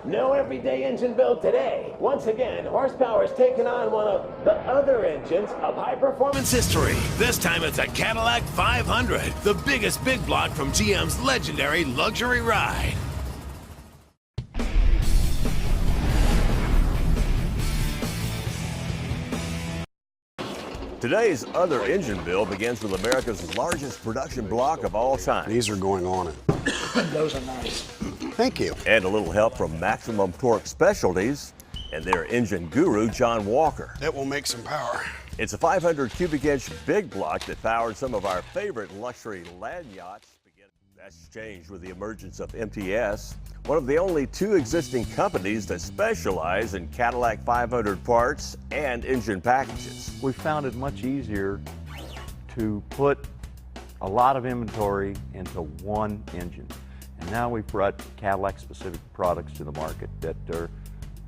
No everyday engine build today. Once again, horsepower is taking on one of the other engines of high-performance history. This time it's a Cadillac 500, the biggest big block from GM's legendary luxury ride. Today's other engine build begins with America's largest production block of all time. These are going on it. Those are nice. Thank you. And a little help from Maximum Torque Specialties and their engine guru, John Walker. That will make some power. It's a 500 cubic inch big block that powered some of our favorite luxury land yachts. That's changed with the emergence of MTS, one of the only two existing companies that specialize in Cadillac 500 parts and engine packages. We found it much easier to put a lot of inventory into one engine. And now we've brought Cadillac specific products to the market that are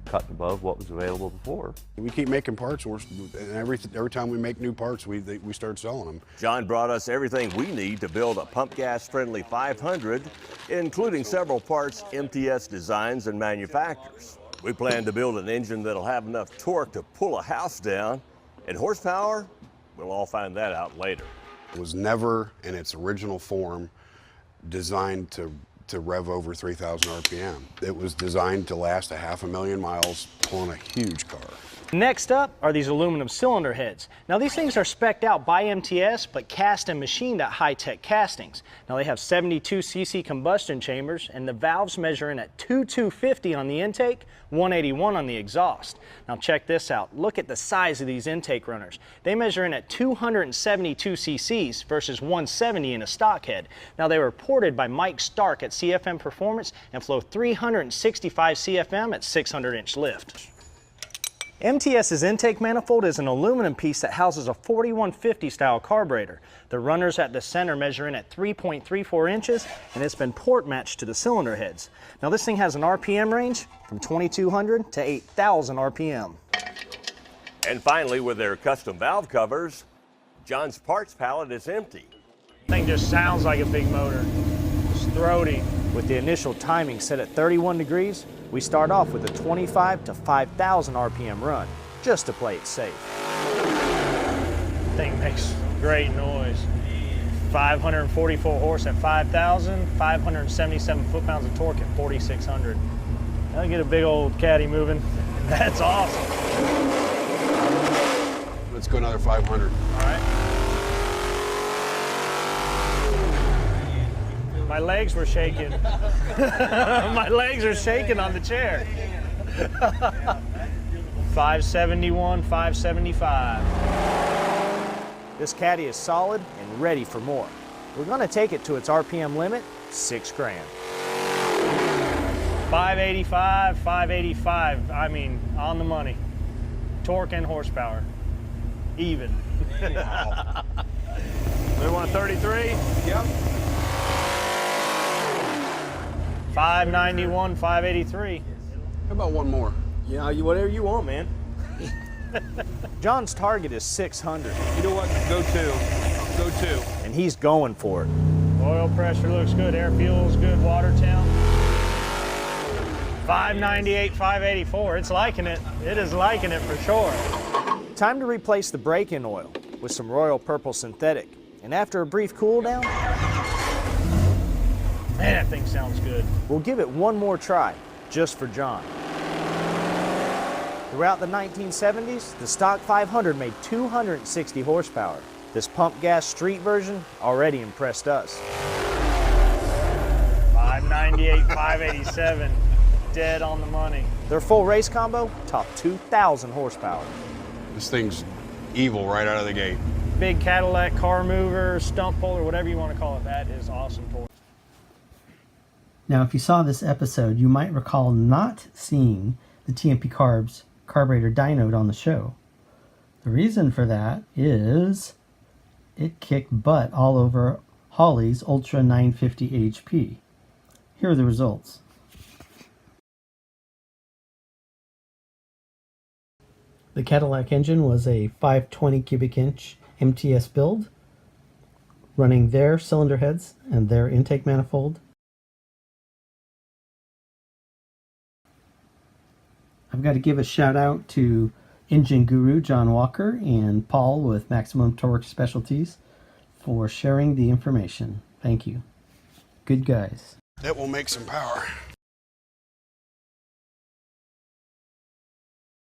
cut above what was available before. We keep making parts, and every time we make new parts, we start selling them. John brought us everything we need to build a pump gas friendly 500, including several parts MTS designs and manufacturers. We plan to build an engine that'll have enough torque to pull a house down, and horsepower, we'll all find that out later. It was never in its original form designed to rev over 3,000 RPM. It was designed to last 500,000 miles pulling a huge car. Next up are these aluminum cylinder heads. Now these things are spec'd out by MTS, but cast and machined at high-tech castings. Now they have 72cc combustion chambers, and the valves measure in at 250 on the intake, 181 on the exhaust. Now check this out. Look at the size of these intake runners. They measure in at 272 cc's versus 170 in a stock head. Now they were ported by Mike Stark at CFM Performance and flow 365 CFM at 600-inch lift. MTS's intake manifold is an aluminum piece that houses a 4150 style carburetor. The runners at the center measure in at 3.34 inches, and it's been port matched to the cylinder heads. Now this thing has an RPM range from 2,200 to 8,000 RPM. And finally, with their custom valve covers, John's parts pallet is empty. Thing just sounds like a big motor. It's throaty. With the initial timing set at 31 degrees, we start off with a 25 to 5,000 RPM run, just to play it safe. Thing makes great noise. 544 horse at 5,000, 577 foot-pounds of torque at 4,600. That'll get a big old caddy moving. That's awesome. Let's go another 500. All right. My legs were shaking. My legs are shaking on the chair. 571, 575. This caddy is solid and ready for more. We're gonna take it to its RPM limit, 6 grand. 585, 585, I mean, on the money. Torque and horsepower, even. Wow. We want 33? Yep. 591, 583. How about one more? Yeah, whatever you want, man. John's target is 600. You know what? Go two. Go two. And he's going for it. Oil pressure looks good, air fuel's good, Watertown. 598, 584, it's liking it. It is liking it for sure. Time to replace the brake-in oil with some Royal Purple Synthetic. And after a brief cool down, man, that thing sounds good. We'll give it one more try, just for John. Throughout the 1970s, the stock 500 made 260 horsepower. This pump gas street version already impressed us. 598, 587, dead on the money. Their full race combo topped 2,000 horsepower. This thing's evil right out of the gate. Big Cadillac car mover, stump puller, whatever you want to call it, that is awesome torque. Now, if you saw this episode, you might recall not seeing the TMP Carbs carburetor dyno on the show. The reason for that is it kicked butt all over Holley's Ultra 950 HP. Here are the results. The Cadillac engine was a 520 cubic inch MTS build, running their cylinder heads and their intake manifold. I've got to give a shout out to engine guru John Walker and Paul with Maximum Torque Specialties for sharing the information. Thank you. Good guys. That will make some power.